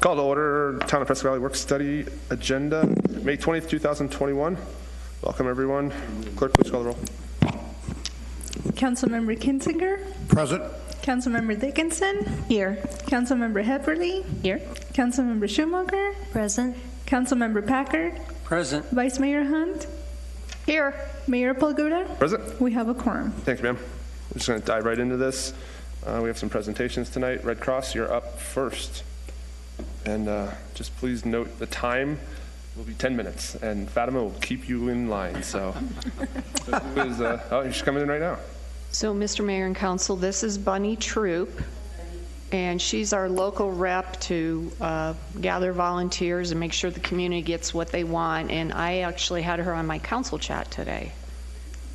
Call to order Town of Prescott Valley Work Study Agenda, May 20th, 2021. Welcome, everyone. Clerk, please call the roll. Councilmember Kinzinger. Present. Councilmember Dickinson. Here. Councilmember Hepperly. Here. Councilmember Schumacher. Present. Councilmember Packard. Present. Vice Mayor Hunt. Here. Mayor Polguda. Present. We have a quorum. Thanks, ma'am. We're just going to dive right into this. We have some presentations tonight. Red Cross, you're up first. And just please note the time will be 10 minutes, and Fatima will keep you in line. So, she's coming in right now. So, Mr. Mayor and Council, this is Bunny Troop, and she's our local rep to gather volunteers and make sure the community gets what they want. And I actually had her on my council chat today.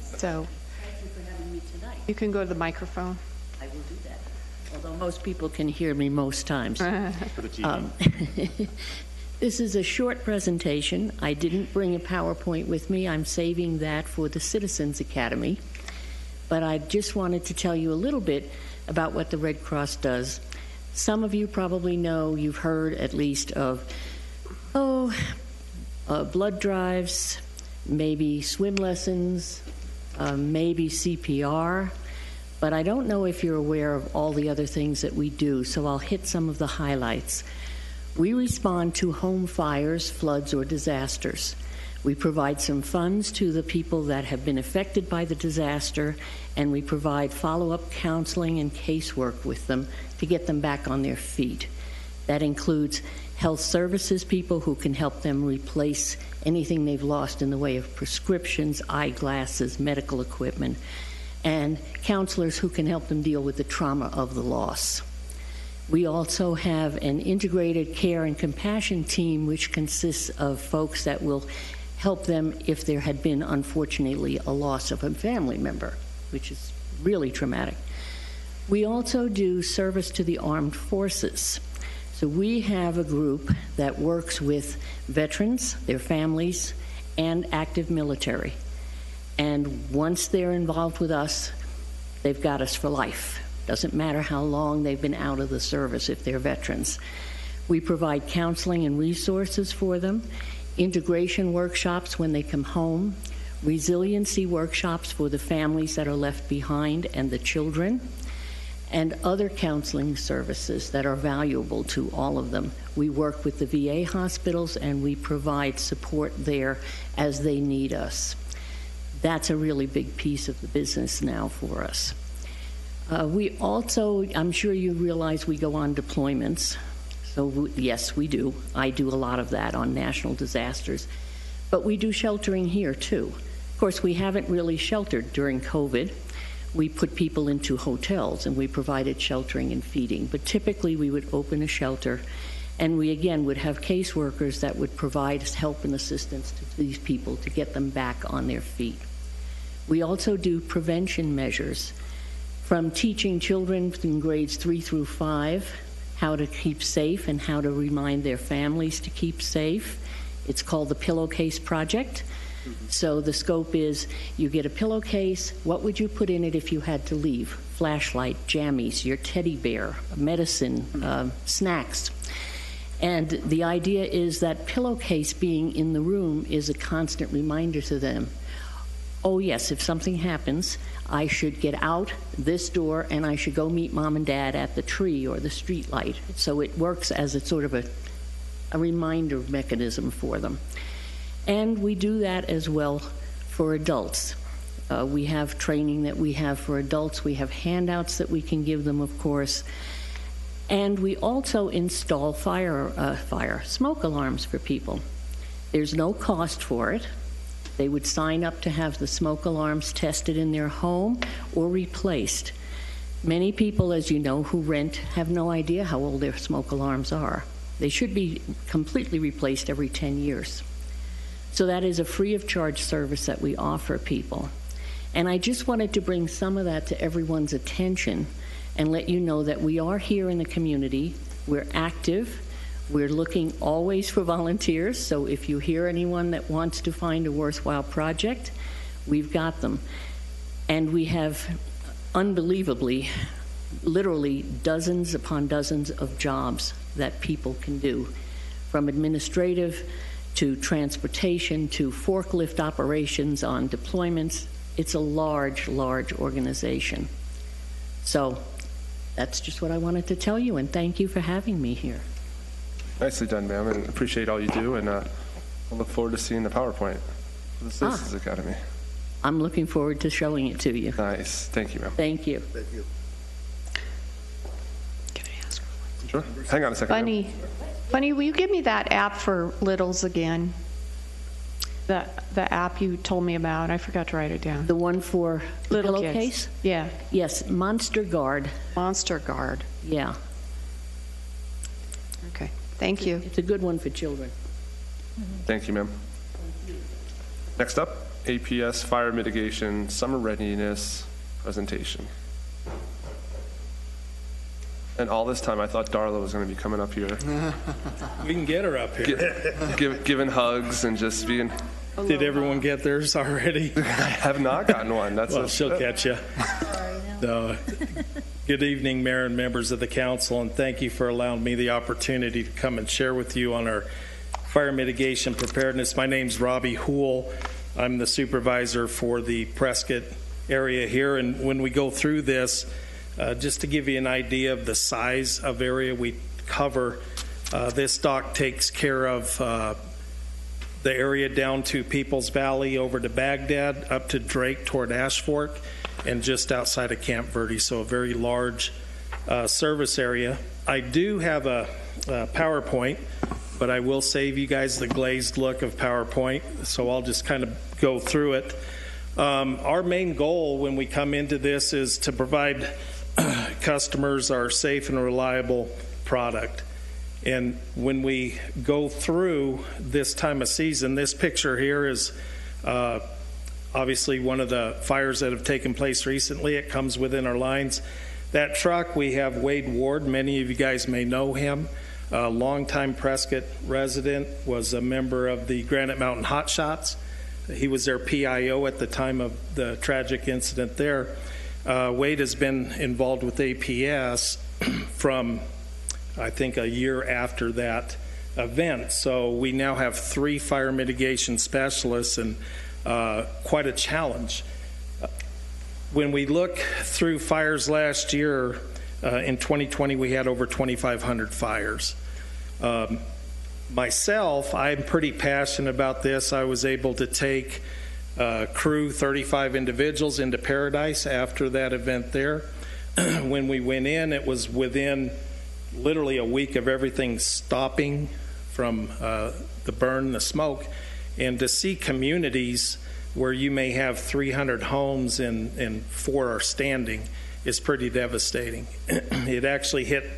So, Thank you for having me tonight. you can go to the microphone. I will do that. Although most people can hear me most times. This is a short presentation. I didn't bring a PowerPoint with me. I'm saving that for the Citizens Academy. But I just wanted to tell you a little bit about what the Red Cross does. Some of you probably know, you've heard at least of, blood drives, maybe swim lessons, maybe CPR. But I don't know if you're aware of all the other things that we do, so I'll hit some of the highlights. We respond to home fires, floods, or disasters. We provide some funds to the people that have been affected by the disaster, and we provide follow-up counseling and casework with them to get them back on their feet. That includes health services people who can help them replace anything they've lost in the way of prescriptions, eyeglasses, medical equipment, and counselors who can help them deal with the trauma of the loss. We also have an integrated care and compassion team which consists of folks that will help them if there had been, unfortunately, a loss of a family member, which is really traumatic. We also do service to the armed forces. So we have a group that works with veterans, their families, and active military. And once they're involved with us, they've got us for life. Doesn't matter how long they've been out of the service if they're veterans. We provide counseling and resources for them, integration workshops when they come home, resiliency workshops for the families that are left behind and the children, and other counseling services that are valuable to all of them. We work with the VA hospitals and we provide support there as they need us. That's a really big piece of the business now for us. We also, I'm sure you realize we go on deployments. So yes, we do. I do a lot of that on national disasters. But we do sheltering here too. Of course, we haven't really sheltered during COVID. We put people into hotels and we provided sheltering and feeding. But typically we would open a shelter and we again would have caseworkers that would provide help and assistance to these people to get them back on their feet. We also do prevention measures, from teaching children in grades 3 through 5 how to keep safe and how to remind their families to keep safe. It's called the Pillowcase Project. So the scope is you get a pillowcase. What would you put in it if you had to leave? Flashlight, jammies, your teddy bear, medicine, snacks. And the idea is that pillowcase being in the room is a constant reminder to them. Oh yes, if something happens, I should get out this door and I should go meet mom and dad at the tree or the street light. So it works as a sort of a reminder mechanism for them. And we do that as well for adults. We have training that we have for adults. We have handouts that we can give them, of course. And we also install smoke alarms for people. There's no cost for it. They would sign up to have the smoke alarms tested in their home or replaced. Many people, as you know, who rent have no idea how old their smoke alarms are. They should be completely replaced every 10 years. So that is a free of charge service that we offer people. And I just wanted to bring some of that to everyone's attention and let you know that we are here in the community. We're active. We're looking always for volunteers, so if you hear anyone that wants to find a worthwhile project, we've got them. And we have, unbelievably, literally dozens upon dozens of jobs that people can do, from administrative to transportation to forklift operations on deployments. It's a large, large organization. So that's just what I wanted to tell you, and thank you for having me here. Nicely done, ma'am, and appreciate all you do, and I look forward to seeing the PowerPoint for the Citizens Academy. I'm looking forward to showing it to you. Nice. Thank you, ma'am. Thank you. Can I ask her? Sure. Hang on a second, ma'am. Bunny, will you give me that app for littles again? The app you told me about. I forgot to write it down. The one for the Little kids. pillowcase? Yeah, Yes, Monster Guard. Monster Guard. Yeah, Okay, thank you. it's a good one for children. Thank you, ma'am. Next up, APS Fire Mitigation Summer Readiness Presentation. And all this time, I thought Darla was going to be coming up here, We can get her up here. giving hugs and just being. Did everyone get theirs already? I have not gotten one. That's Well, she'll catch you. So, good evening, Mayor and members of the council, and thank you for allowing me the opportunity to come and share with you on our fire mitigation preparedness. My name's Robbie Houle. I'm the supervisor for the Prescott area here, and when we go through this, just to give you an idea of the size of area we cover, this dock takes care of the area down to Peoples Valley, over to Baghdad, up to Drake toward Ash Fork, and just outside of Camp Verde, so a very large service area. I do have a PowerPoint, but I will save you guys the glazed look of PowerPoint, so I'll just kind of go through it. Our main goal when we come into this is to provide customers our safe and reliable product. And when we go through this time of season, this picture here is obviously one of the fires that have taken place recently. It comes within our lines. That truck, we have Wade Ward. Many of you guys may know him. A longtime Prescott resident, was a member of the Granite Mountain Hot Shots. He was their PIO at the time of the tragic incident there. Wade has been involved with APS from, I think, a year after that event. So we now have 3 fire mitigation specialists, and quite a challenge. When we look through fires last year, in 2020, we had over 2,500 fires. Myself, I'm pretty passionate about this. I was able to take crew 35 individuals into Paradise after that event there. When we went in, it was within literally a week of everything stopping from the burn, the smoke, and to see communities where you may have 300 homes and 4 are standing is pretty devastating. It actually hit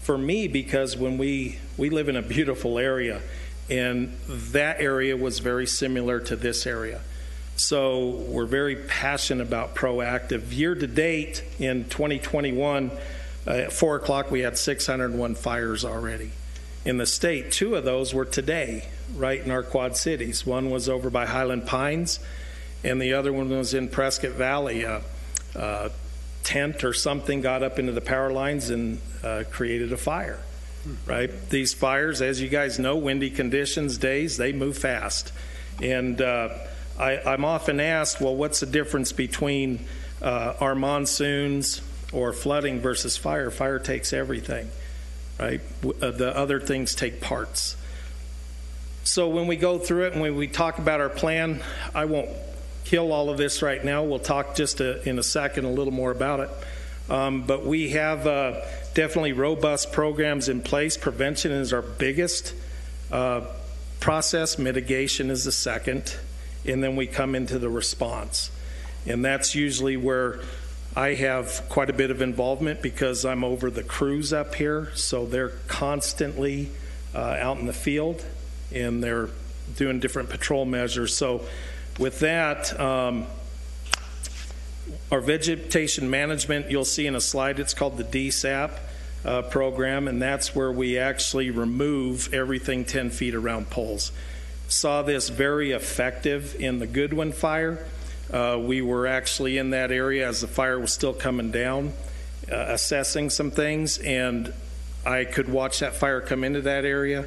for me because when we live in a beautiful area, and that area was very similar to this area. So we're very passionate about proactive. Year to date in 2021, at 4 o'clock we had 601 fires already. In the state, 2 of those were today, right in our Quad Cities. One was over by Highland Pines, and the other one was in Prescott Valley. Tent or something got up into the power lines and created a fire, right? These fires, as you guys know, windy conditions, days, they move fast. And I'm often asked, well, what's the difference between our monsoons or flooding versus fire? Fire takes everything, right? The other things take parts. So when we go through it and when we talk about our plan, I won't kill all of this right now. We'll talk just in a second a little more about it. But we have definitely robust programs in place. Prevention is our biggest process. Mitigation is the second. And then we come into the response. And that's usually where I have quite a bit of involvement because I'm over the crews up here. So they're constantly out in the field and they're doing different patrol measures. So with that, our vegetation management, you'll see in a slide, it's called the DSAP program, and that's where we actually remove everything 10 feet around poles. Saw this very effective in the Goodwin fire. We were actually in that area as the fire was still coming down, assessing some things, and I could watch that fire come into that area,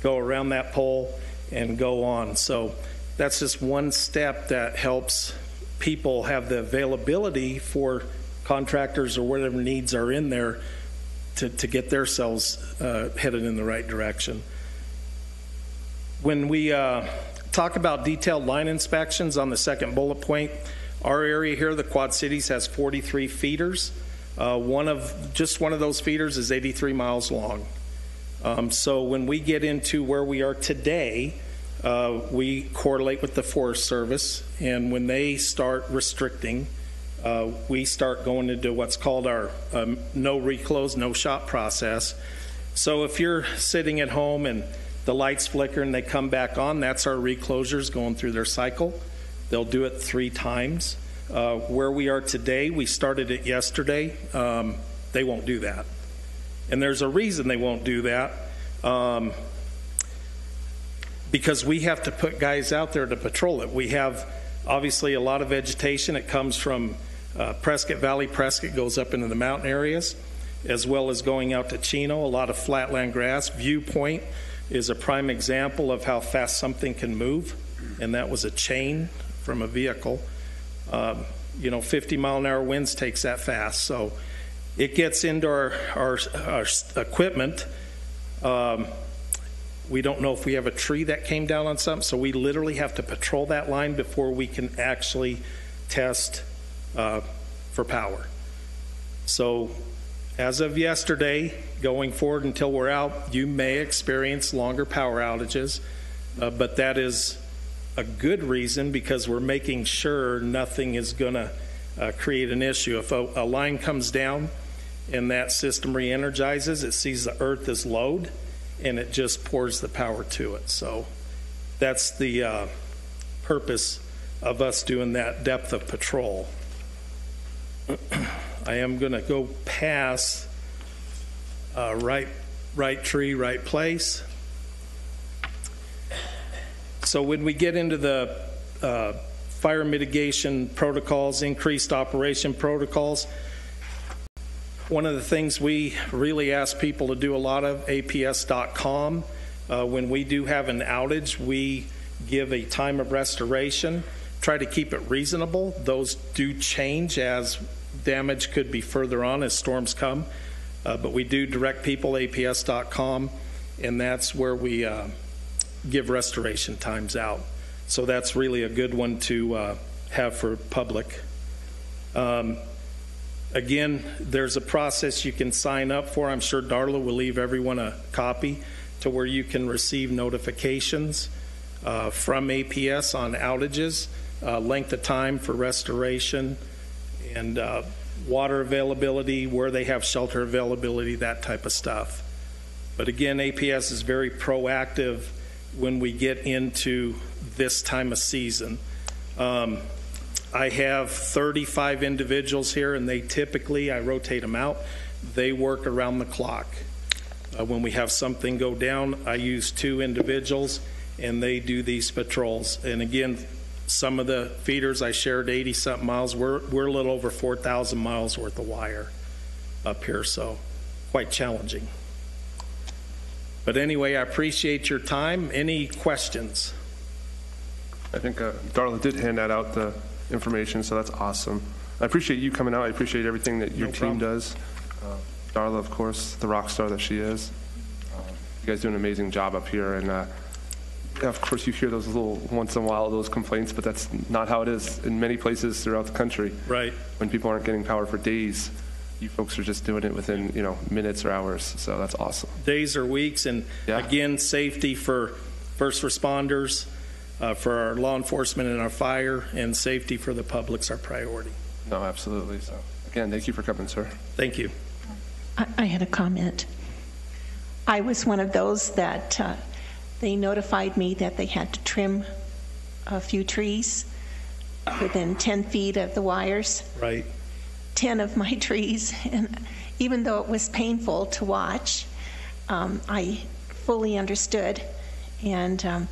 go around that pole, and go on. So that's just one step that helps people have the availability for contractors or whatever needs are in there to get themselves headed in the right direction. When we talk about detailed line inspections on the second bullet point, our area here, the Quad Cities, has 43 feeders. One of those feeders is 83 miles long. So when we get into where we are today, we correlate with the Forest Service, and when they start restricting, we start going into what's called our no reclose, no shop process. So if you're sitting at home and the lights flicker and they come back on, that's our reclosures going through their cycle. They'll do it 3 times. Where we are today, we started it yesterday. They won't do that. And there's a reason they won't do that. Because we have to put guys out there to patrol it. We have obviously a lot of vegetation. It comes from Prescott Valley. Prescott goes up into the mountain areas, as well as going out to Chino, a lot of flatland grass. Viewpoint is a prime example of how fast something can move, and that was a chain from a vehicle. 50-mile-an-hour winds takes that fast, so it gets into our equipment. We don't know if we have a tree that came down on something, so we literally have to patrol that line before we can actually test for power. So as of yesterday, going forward until we're out, you may experience longer power outages, but that is a good reason because we're making sure nothing is going to create an issue. If a line comes down and that system re-energizes, it sees the earth as load and it just pours the power to it. So that's the purpose of us doing that depth of patrol. I am going to go past right tree, right place. So when we get into the fire mitigation protocols, increased operation protocols, one of the things we really ask people to do a lot of, APS.com, when we do have an outage, we give a time of restoration, try to keep it reasonable. Those do change as damage could be further on as storms come, but we do direct people, APS.com, and that's where we give restoration times out. So that's really a good one to have for public. Again, there's a process you can sign up for. I'm sure Darla will leave everyone a copy to where you can receive notifications from APS on outages, length of time for restoration, and water availability, where they have shelter availability, that type of stuff. But again, APS is very proactive when we get into this time of season. I have 35 individuals here, and they typically, I rotate them out, they work around the clock. When we have something go down, I use 2 individuals, and they do these patrols. And again, some of the feeders I shared 80-something miles. We're a little over 4,000 miles worth of wire up here, so quite challenging. But anyway, I appreciate your time. Any questions? I think Darla did hand that out, the information, so that's awesome. I appreciate you coming out. I appreciate everything that your team does. Darla, of course, the rock star that she is. You guys do an amazing job up here, and of course you hear those little once in a while those complaints, but that's not how it is in many places throughout the country. Right. When people aren't getting power for days, you folks are just doing it within minutes or hours, so that's awesome. Days or weeks, and again, safety for first responders, for our law enforcement and our fire, and safety for the public's our priority. No, absolutely. So again, thank you for coming, sir. Thank you. I had a comment. I was one of those that they notified me that they had to trim a few trees within 10 feet of the wires. Right. 10 of my trees, and even though it was painful to watch, I fully understood, and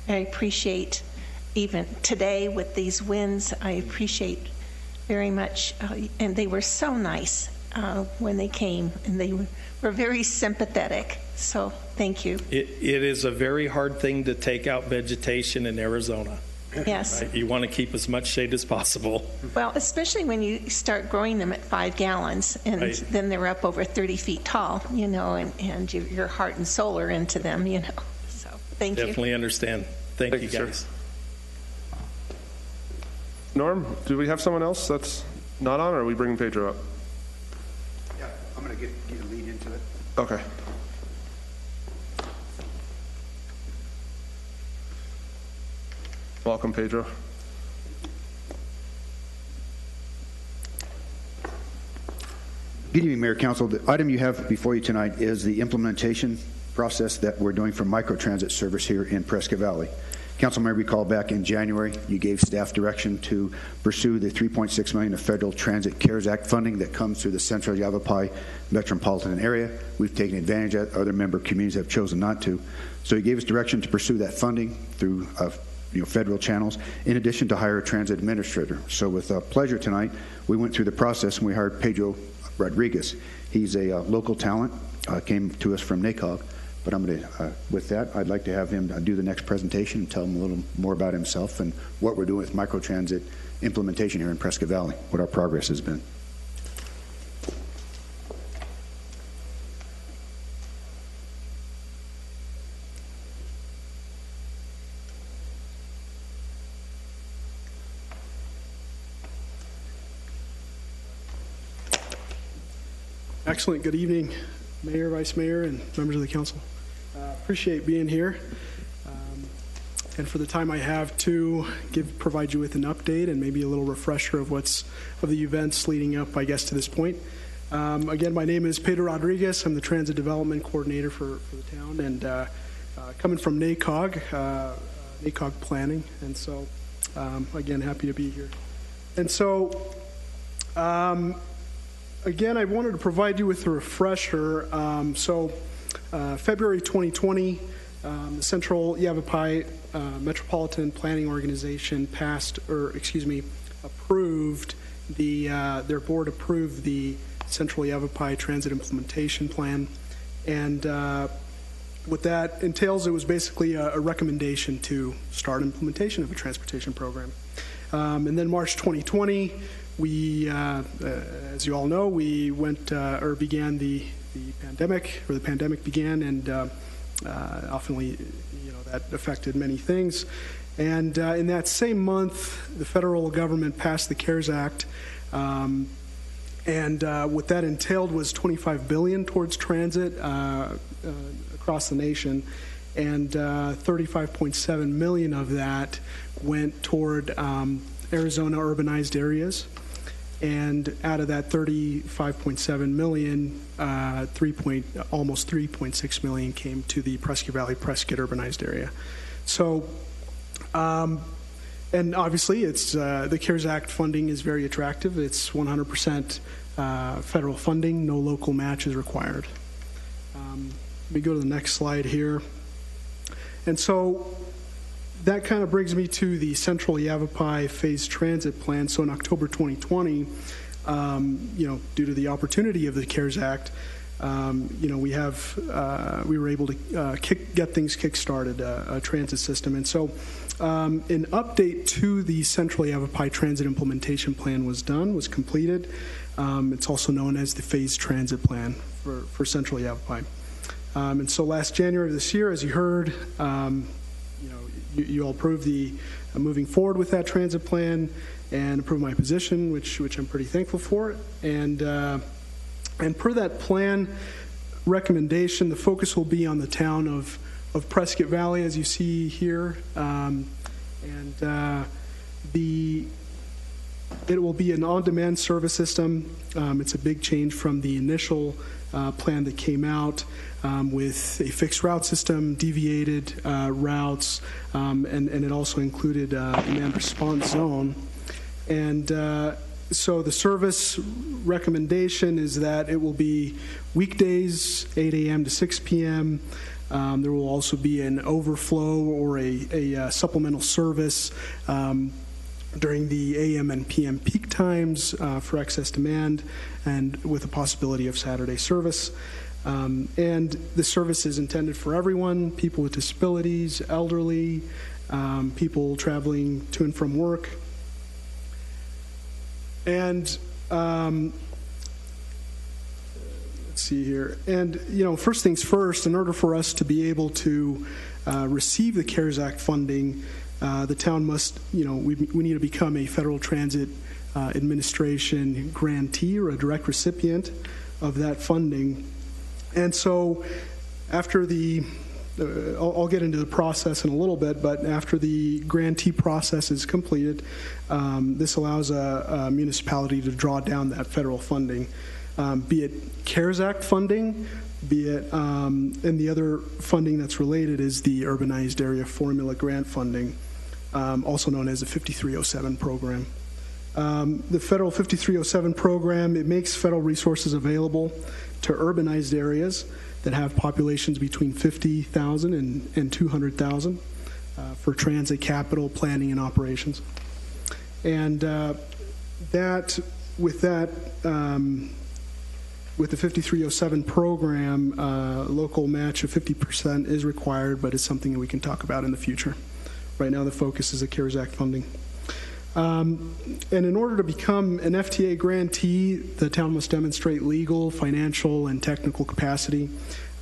I appreciate, even today with these winds, I appreciate very much, and they were so nice. when they came, and they were very sympathetic. So thank you. It is a very hard thing to take out vegetation in Arizona. Yes. Right? You want to keep as much shade as possible. Well, especially when you start growing them at 5 gallons, and Right. then they're up over 30 feet tall, and your heart and soul are into them, So thank you. Definitely understand. Thank you, sir. guys. Norm, do we have someone else that's not on, or are we bringing Pedro up? Yeah, I'm going to get a lead into it. Okay. Welcome, Pedro. Good evening, Mayor, Council. The item you have before you tonight is the implementation process that we're doing for microtransit service here in Prescott Valley. Council may recall back in January, you gave staff direction to pursue the $3.6 million of Federal Transit CARES Act funding that comes through the Central Yavapai metropolitan area. We've taken advantage of that. Other member communities have chosen not to. So you gave us direction to pursue that funding through federal channels, in addition to hire a transit administrator. So with pleasure tonight, we went through the process and we hired Pedro Rodriguez. He's a local talent, came to us from NACOG. But I'm going to, with that, I'd like to have him do the next presentation and tell him a little more about himself and what we're doing with microtransit implementation here in Prescott Valley, what our progress has been. Excellent. Good evening, Mayor, Vice Mayor, and members of the council. Appreciate being here, and for the time I have to provide you with an update and maybe a little refresher of the events leading up, I guess, to this point. Again, my name is Pedro Rodriguez. I'm the Transit Development Coordinator for the town, and coming from NACOG, NACOG Planning, and so again, happy to be here. And so. Again, I wanted to provide you with a refresher. February 2020, the Central Yavapai Metropolitan Planning Organization approved their board approved the Central Yavapai Transit Implementation Plan, and what that entails, it was basically a recommendation to start implementation of a transportation program. And then March 2020. We, as you all know, we began the pandemic, or the pandemic began, and often, that affected many things. And in that same month, the federal government passed the CARES Act, and what that entailed was $25 billion towards transit across the nation, and $35.7 million of that went toward Arizona urbanized areas. And out of that $35.7 million, almost $3.6 million came to the Prescott Valley, Prescott urbanized area. So, and obviously, it's the CARES Act funding is very attractive. It's 100% federal funding, no local match is required. Let me go to the next slide here. And so, that kind of brings me to the Central Yavapai Phased Transit Plan. So in October 2020, due to the opportunity of the CARES Act, we were able to get things kick-started, a transit system. And so an update to the Central Yavapai Transit Implementation Plan was completed. It's also known as the Phased Transit Plan for Central Yavapai. And so last January of this year, as you heard, you all approved the moving forward with that transit plan and approved my position, which I'm pretty thankful for. And per that plan recommendation, the focus will be on the town of Prescott Valley, as you see here, it will be an on-demand service system. It's a big change from the initial plan that came out. With a fixed route system, deviated routes, and it also included a demand response zone. And so the service recommendation is that it will be weekdays, 8 a.m. to 6 p.m. There will also be an overflow or a supplemental service during the AM and PM peak times for excess demand, and with a possibility of Saturday service. And the service is intended for everyone: people with disabilities, elderly, people traveling to and from work. And let's see here. And, first things first, in order for us to be able to receive the CARES Act funding, the town must, we need to become a Federal Transit Administration grantee or a direct recipient of that funding. And so after I'll get into the process in a little bit, but after the grantee process is completed, this allows a municipality to draw down that federal funding, be it CARES Act funding, be it, and the other funding that's related is the Urbanized Area Formula Grant funding, also known as the 5307 program. The federal 5307 program, it makes federal resources available to urbanized areas that have populations between 50,000 and 200,000 for transit capital planning and operations. And with the 5307 program, local match of 50% is required, but it's something that we can talk about in the future. Right now, the focus is the CARES Act funding. And in order to become an FTA grantee, the town must demonstrate legal, financial, and technical capacity.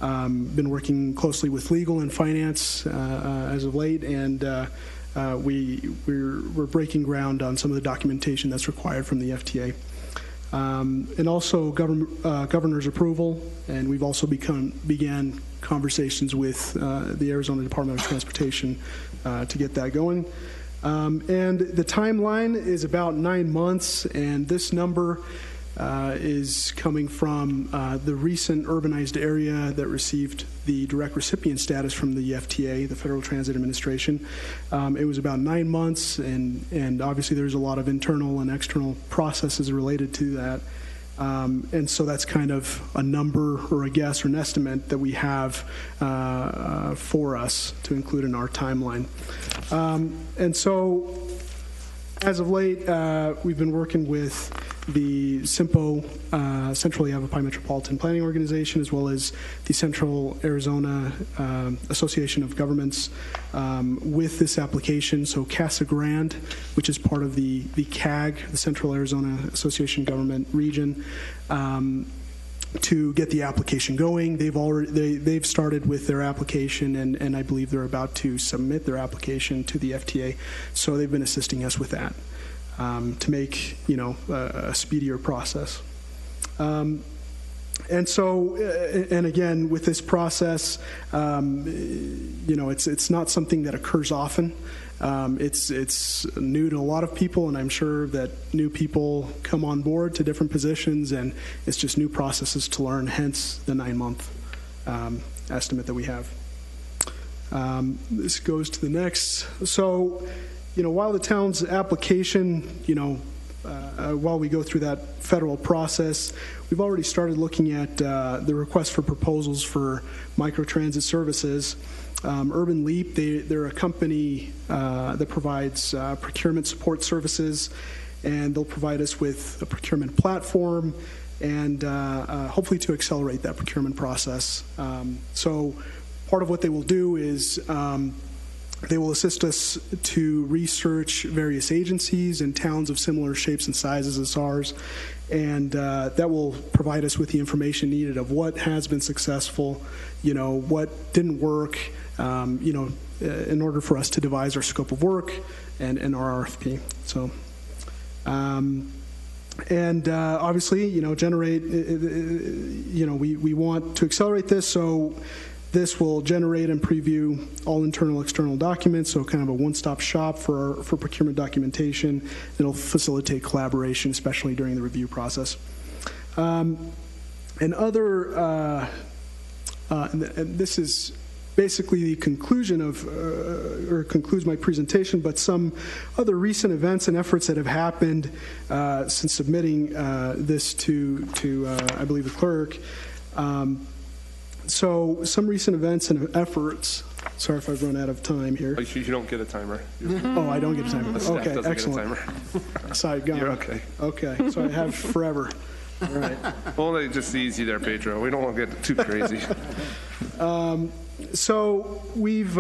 Been working closely with legal and finance as of late, and we're breaking ground on some of the documentation that's required from the FTA. And also governor's approval, and we've also began conversations with the Arizona Department of Transportation to get that going. And the timeline is about 9 months, and this number is coming from the recent urbanized area that received the direct recipient status from the FTA, the Federal Transit Administration. It was about 9 months, and obviously there's a lot of internal and external processes related to that. And so that's kind of a number or a guess or an estimate that we have for us to include in our timeline. And so as of late, we've been working with the CIMPO, Central Yavapai Metropolitan Planning Organization, as well as the Central Arizona Association of Governments with this application. So Casa Grande, which is part of the CAG, the Central Arizona Association Government Region, to get the application going. They've started with their application, and I believe they're about to submit their application to the FTA. So they've been assisting us with that to make a speedier process. And so, and again, with this process, it's not something that occurs often. It's new to a lot of people, and I'm sure that new people come on board to different positions, and it's just new processes to learn, hence the 9-month estimate that we have. This goes to the next. So, while the town's application, while we go through that federal process, we've already started looking at the request for proposals for microtransit services. Urban Leap, they're a company that provides procurement support services, and they'll provide us with a procurement platform and hopefully to accelerate that procurement process. So part of what they will do is they will assist us to research various agencies and towns of similar shapes and sizes as ours, and that will provide us with the information needed of what has been successful, what didn't work, in order for us to devise our scope of work and our RFP. So, obviously, generate, we want to accelerate this, so this will generate and preview all internal, external documents, so kind of a one-stop shop for procurement documentation. It'll facilitate collaboration, especially during the review process. And this is basically the conclusion of, or concludes my presentation, but some other recent events and efforts that have happened since submitting this to I believe, the clerk. So some recent events and efforts. Sorry if I've run out of time here. You don't get a timer. Oh, I don't get a timer. The staff Okay, doesn't excellent. get a timer. So I've gone. You're okay. Okay, so I have forever. All right. Well, they just easy there, Pedro. We don't want to get too crazy. So we've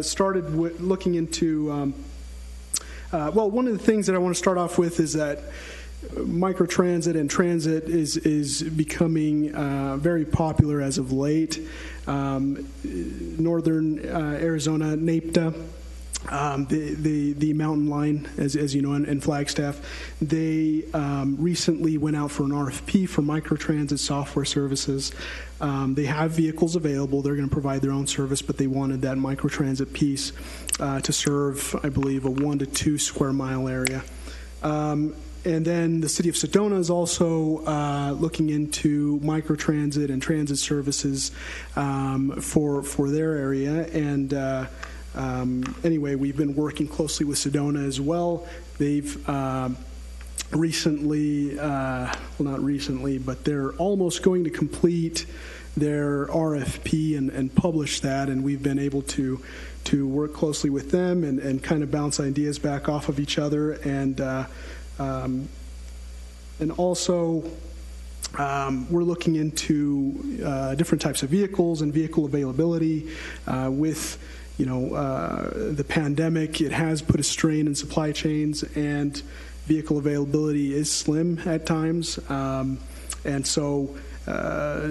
started looking into, well, one of the things that I want to start off with is that microtransit and transit is becoming very popular as of late. Northern Arizona, NAPTA, the mountain line, as you know, in Flagstaff, they recently went out for an RFP for microtransit software services. They have vehicles available. They're going to provide their own service, but they wanted that microtransit piece to serve, I believe, a 1 to 2 square mile area. And then the city of Sedona is also looking into microtransit and transit services for their area. And anyway, we've been working closely with Sedona as well. They've recently, well, not recently, but they're almost going to complete their RFP and publish that, and we've been able to work closely with them and kind of bounce ideas back off of each other, and also we're looking into different types of vehicles and vehicle availability. With the pandemic, it has put a strain in supply chains, and vehicle availability is slim at times. And so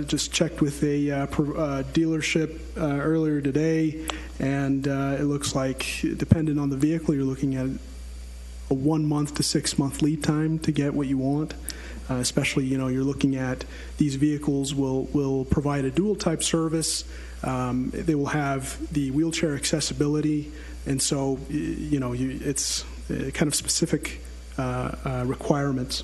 just checked with a dealership earlier today, and it looks like, depending on the vehicle, you're looking at a 1 month to 6 month lead time to get what you want. Especially, you're looking at these vehicles will provide a dual type service. They will have the wheelchair accessibility, and so it's kind of specific requirements.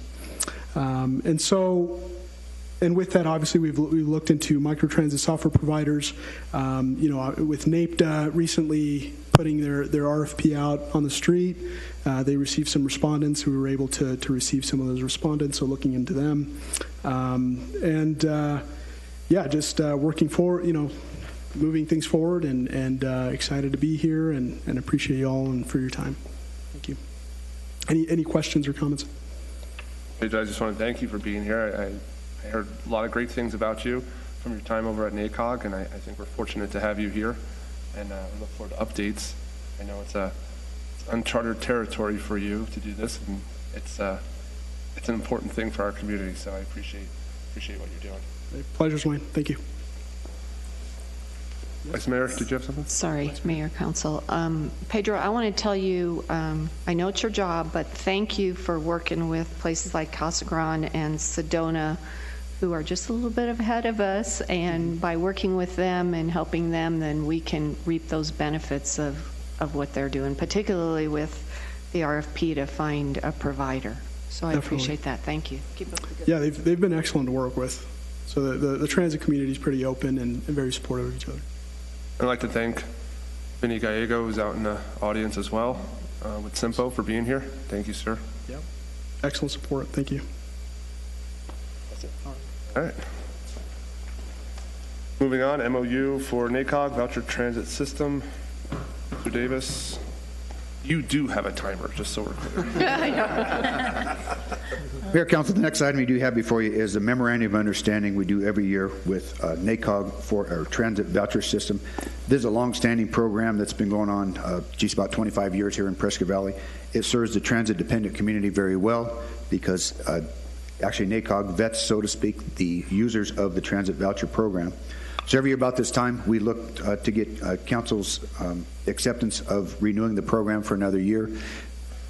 And with that, obviously, we've looked into microtransit software providers. With NAPTA recently putting their RFP out on the street, they received some respondents. We were able to receive some of those respondents, so looking into them. Just working forward, moving things forward, and excited to be here, and appreciate you all and for your time. Thank you. Any questions or comments? I just want to thank you for being here. I heard a lot of great things about you from your time over at NACOG, and I think we're fortunate to have you here, and we look forward to updates. I know it's uncharted territory for you to do this, and it's an important thing for our community, so I appreciate what you're doing. Pleasure's mine. Thank you. Vice Mayor, did you have something? Sorry, Mayor, Council. Pedro, I want to tell you, I know it's your job, but thank you for working with places like Casa Grande and Sedona, who are just a little bit ahead of us, and by working with them and helping them, then we can reap those benefits of what they're doing, particularly with the RFP to find a provider. So I appreciate that. Thank you. Keep up the good Yeah, they've been excellent to work with. So the transit community is pretty open and very supportive of each other. I'd like to thank Vinny Gallego, who's out in the audience as well, with SIMPO, for being here. Thank you, sir. Yep. Excellent support. Thank you. All right. Moving on, MOU for NACOG, Voucher Transit System. Mr. Davis, you do have a timer, just so we're clear. Mayor, Council, the next item we do have before you is a memorandum of understanding we do every year with NACOG for our transit voucher system. This is a long-standing program that's been going on about 25 years here in Prescott Valley. It serves the transit-dependent community very well because actually NACOG vets, so to speak, the users of the transit voucher program. So every year about this time, we look to get Council's acceptance of renewing the program for another year.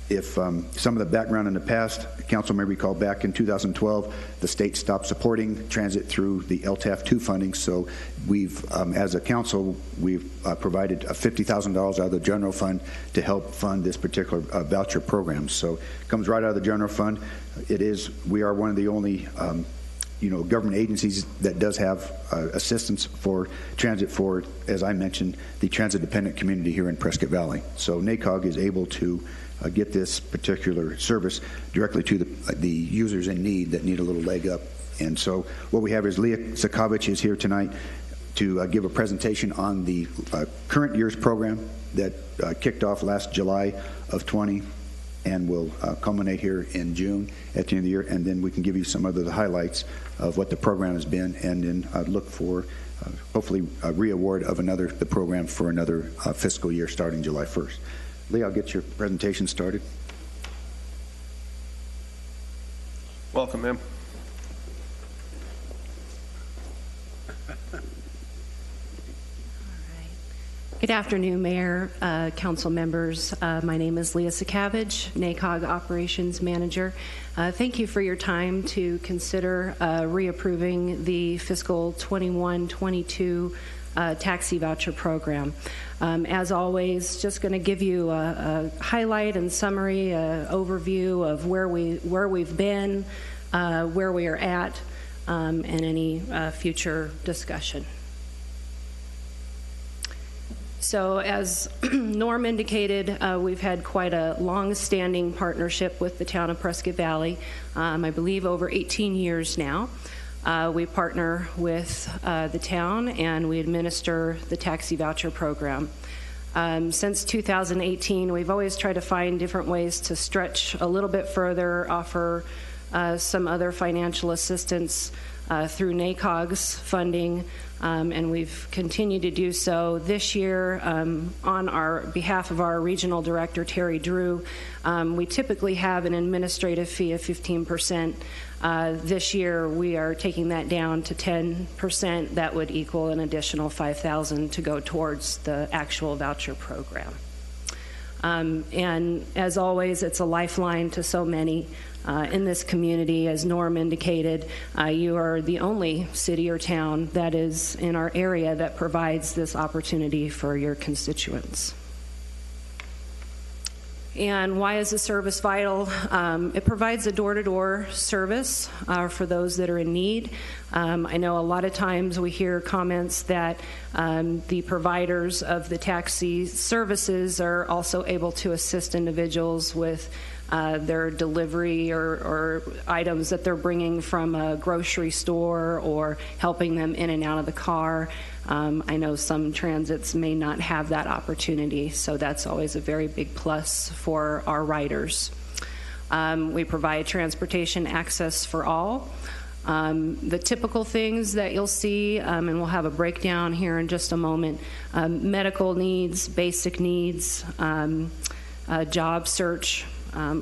If some of the background in the past, Council may recall back in 2012, the state stopped supporting transit through the LTAF 2 funding. So we've, as a council, we've provided $50,000 out of the general fund to help fund this particular voucher program. So it comes right out of the general fund. We are one of the only government agencies that does have assistance for transit for, as I mentioned, the transit-dependent community here in Prescott Valley. So NACOG is able to get this particular service directly to the users in need that need a little leg up. And so what we have is Leah Sakovich is here tonight to give a presentation on the current year's program that kicked off last July of 20 and will culminate here in June at the end of the year, and then we can give you some of the highlights of what the program has been, and then look for hopefully a re-award of the program for another fiscal year starting July 1st. Lee, I'll get your presentation started. Welcome, ma'am. Good afternoon, Mayor, council members. My name is Leah Sakavage, NACOG Operations Manager. Thank you for your time to consider reapproving the fiscal 21-22 taxi voucher program. As always, just going to give you a highlight and summary, overview of where we've been, where we are at, and any future discussion. So as Norm indicated, we've had quite a long-standing partnership with the town of Prescott Valley, I believe over 18 years now. We partner with the town and we administer the taxi voucher program. Since 2018, we've always tried to find different ways to stretch a little bit further, offer some other financial assistance through NACOG's funding, and we've continued to do so. This year, on our behalf of our regional director, Terry Drew, we typically have an administrative fee of 15%. This year, we are taking that down to 10%. That would equal an additional $5,000 to go towards the actual voucher program. And as always, it's a lifeline to so many in this community. As Norm indicated, you are the only city or town that is in our area that provides this opportunity for your constituents. And why is the service vital? It provides a door-to-door service for those that are in need. I know a lot of times we hear comments that the providers of the taxi services are also able to assist individuals with their delivery or items that they're bringing from a grocery store or helping them in and out of the car. I know some transits may not have that opportunity, so that's always a very big plus for our riders. We provide transportation access for all. The typical things that you'll see, and we'll have a breakdown here in just a moment, medical needs, basic needs, job search,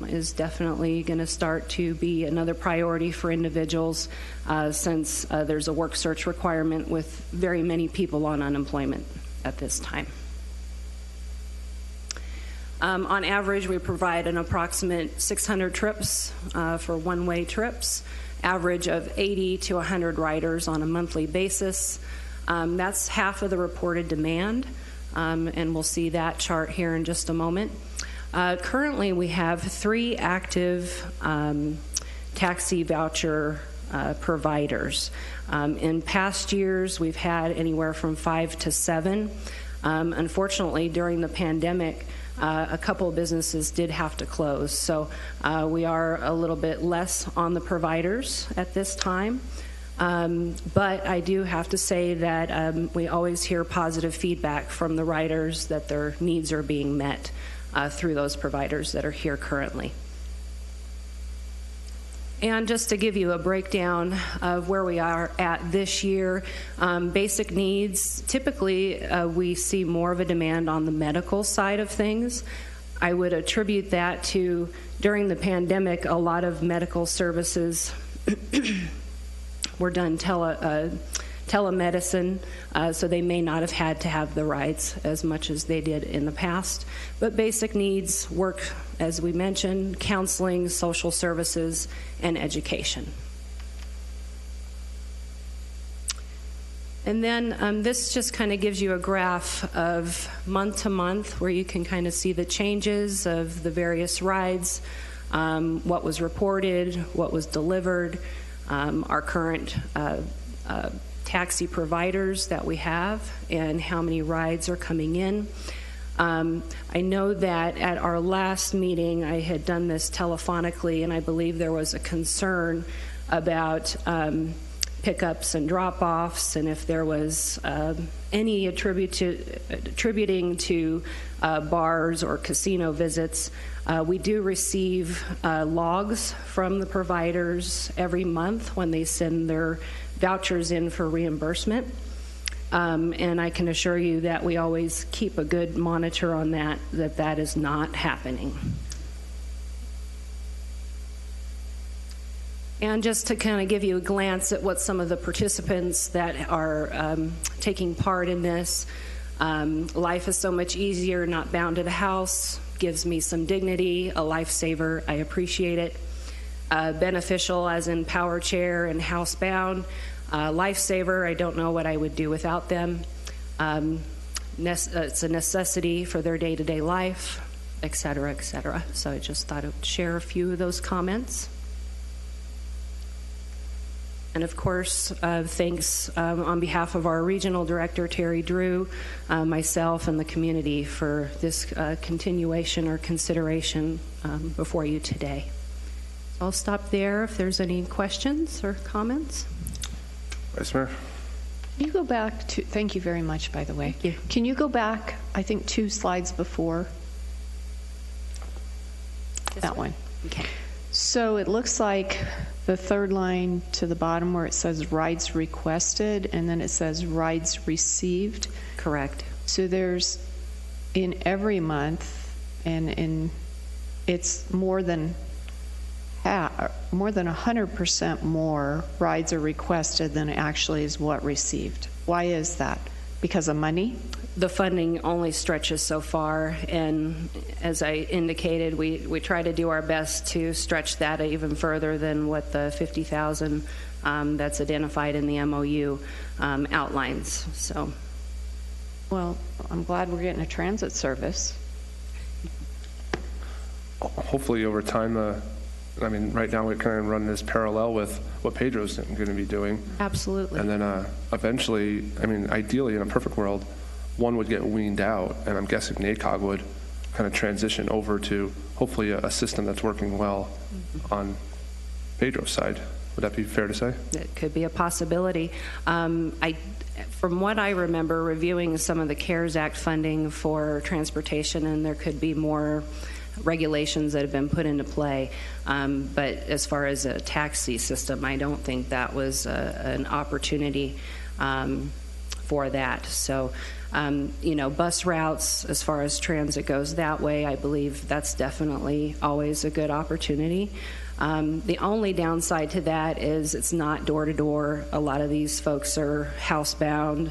is definitely going to start to be another priority for individuals since there's a work search requirement with very many people on unemployment at this time. On average, we provide an approximate 600 trips for one-way trips, average of 80 to 100 riders on a monthly basis. That's half of the reported demand, and we'll see that chart here in just a moment. Currently, we have 3 active taxi voucher providers. In past years, we've had anywhere from 5 to 7. Unfortunately, during the pandemic, a couple of businesses did have to close. So we are a little bit less on the providers at this time. But I do have to say that we always hear positive feedback from the riders that their needs are being met through those providers that are here currently. And just to give you a breakdown of where we are at this year, basic needs, typically we see more of a demand on the medical side of things. I would attribute that to, during the pandemic, a lot of medical services were done telemedicine, so they may not have had to have the rides as much as they did in the past. But basic needs work, as we mentioned, counseling, social services, and education. And then this just kind of gives you a graph of month to month where you can kind of see the changes of the various rides, what was reported, what was delivered, our current taxi providers that we have, and how many rides are coming in. I know that at our last meeting, I had done this telephonically, and I believe there was a concern about pickups and drop-offs, and if there was any attributing to bars or casino visits. We do receive logs from the providers every month when they send their vouchers in for reimbursement. And I can assure you that we always keep a good monitor on that is not happening. And just to kind of give you a glance at what some of the participants that are taking part in this, life is so much easier, not bound to the house, gives me some dignity, a lifesaver, I appreciate it. Beneficial as in power chair and housebound. Lifesaver, I don't know what I would do without them. It's a necessity for their day-to-day life, et cetera, et cetera. So I just thought I would share a few of those comments. And of course, thanks on behalf of our regional director, Terry Drew, myself, and the community for this continuation or consideration before you today. So I'll stop there if there's any questions or comments. Vice Mayor. Can you go back to, thank you very much, by the way. Thank you. Can you go back, I think, 2 slides before? That one. Okay. So it looks like the third line to the bottom where it says rides requested, and then it says rides received. Correct. So there's, in every month, and it's more than 100% more rides are requested than actually is what received. Why is that? Because of money? The funding only stretches so far, and as I indicated, we try to do our best to stretch that even further than what the $50,000 that's identified in the MOU outlines. So, well, I'm glad we're getting a transit service. Hopefully over time, I mean, right now we're kind of running this parallel with what Pedro's going to be doing. absolutely. And then eventually, I mean, ideally in a perfect world, one would get weaned out, and I'm guessing NACOG would kind of transition over to hopefully a system that's working well on Pedro's side. Would that be fair to say? It could be a possibility. From what I remember reviewing some of the CARES Act funding for transportation, and there could be more regulations that have been put into play. But as far as a taxi system, I don't think that was an opportunity for that. So, bus routes, as far as transit goes that way, I believe that's definitely always a good opportunity. The only downside to that is it's not door to door. A lot of these folks are housebound.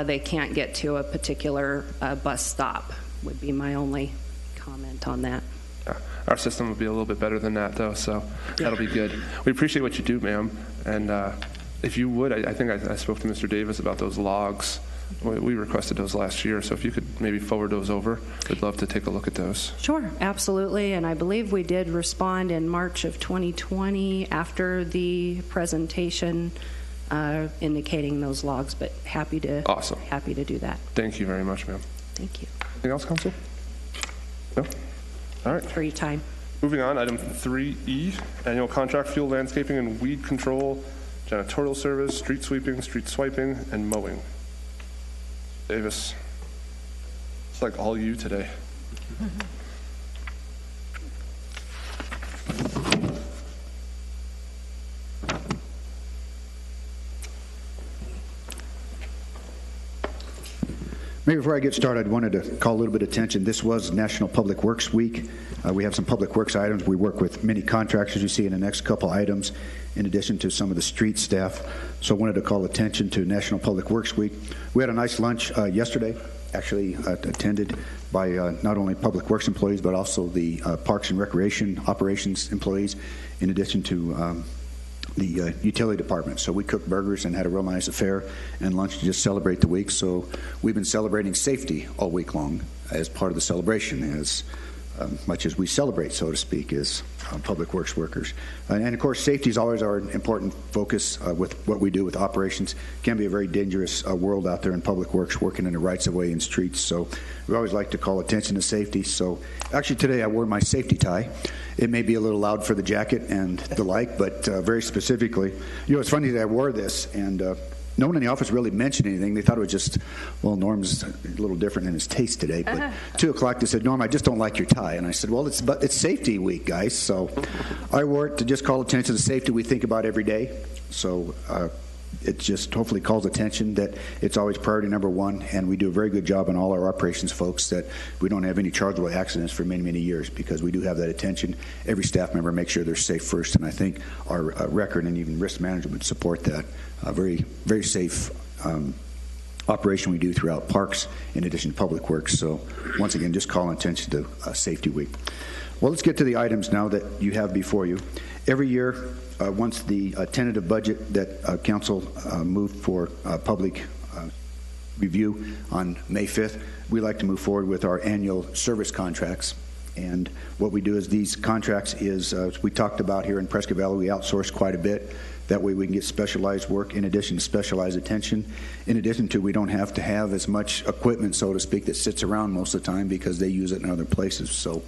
They can't get to a particular bus stop, would be my only comment on that. Our system would be a little bit better than that, though, so that'll be good. We appreciate what you do, ma'am. And if you would, I think I spoke to Mr. Davis about those logs. We requested those last year, so if you could maybe forward those over, we'd love to take a look at those. Sure, absolutely. And I believe we did respond in March of 2020 after the presentation indicating those logs, but happy to do that. Thank you very much, ma'am. Thank you. Anything else, Council? No? All right. For your time. Moving on, item 3E, annual contract, fuel landscaping and weed control, janitorial service, street sweeping, street swiping, and mowing. Davis, it's like all you today. Maybe before I get started, I wanted to call a little bit of attention. This was National Public Works Week. We have some public works items. We work with many contractors you see in the next couple items, in addition to some of the street staff. So I wanted to call attention to National Public Works Week. We had a nice lunch yesterday, actually attended by not only public works employees, but also the Parks and Recreation operations employees, in addition to the utility department. So we cooked burgers and had a real nice affair and lunch to just celebrate the week. So we've been celebrating safety all week long as part of the celebration, as much as we celebrate, so to speak, as public works workers. And of course, safety is always our important focus with what we do with operations. It can be a very dangerous world out there in public works, working in the rights of way in streets. So we always like to call attention to safety. So actually today I wore my safety tie. It may be a little loud for the jacket and the like, but very specifically, it's funny that I wore this, and no one in the office really mentioned anything. They thought it was just, well, Norm's a little different in his taste today. But 2 o'clock, they said, Norm, I just don't like your tie. And I said, well, it's safety week, guys. So I wore it to just call attention to the safety we think about every day. So it just hopefully calls attention that it's always priority number one. And we do a very good job on all our operations folks that we don't have any chargeable accidents for many, many years, because we do have that attention. Every staff member makes sure they're safe first. And I think our record and even risk management support that. Very, very safe operation we do throughout parks in addition to public works. So once again, just calling attention to Safety Week. Well, let's get to the items now that you have before you. Every year, once the tentative budget that Council moved for public review on May 5th, we like to move forward with our annual service contracts. And what we do is these contracts is, we talked about here in Prescott Valley, we outsource quite a bit. That way we can get specialized work in addition to specialized attention. In addition to, we don't have to have as much equipment, so to speak, that sits around most of the time because they use it in other places. So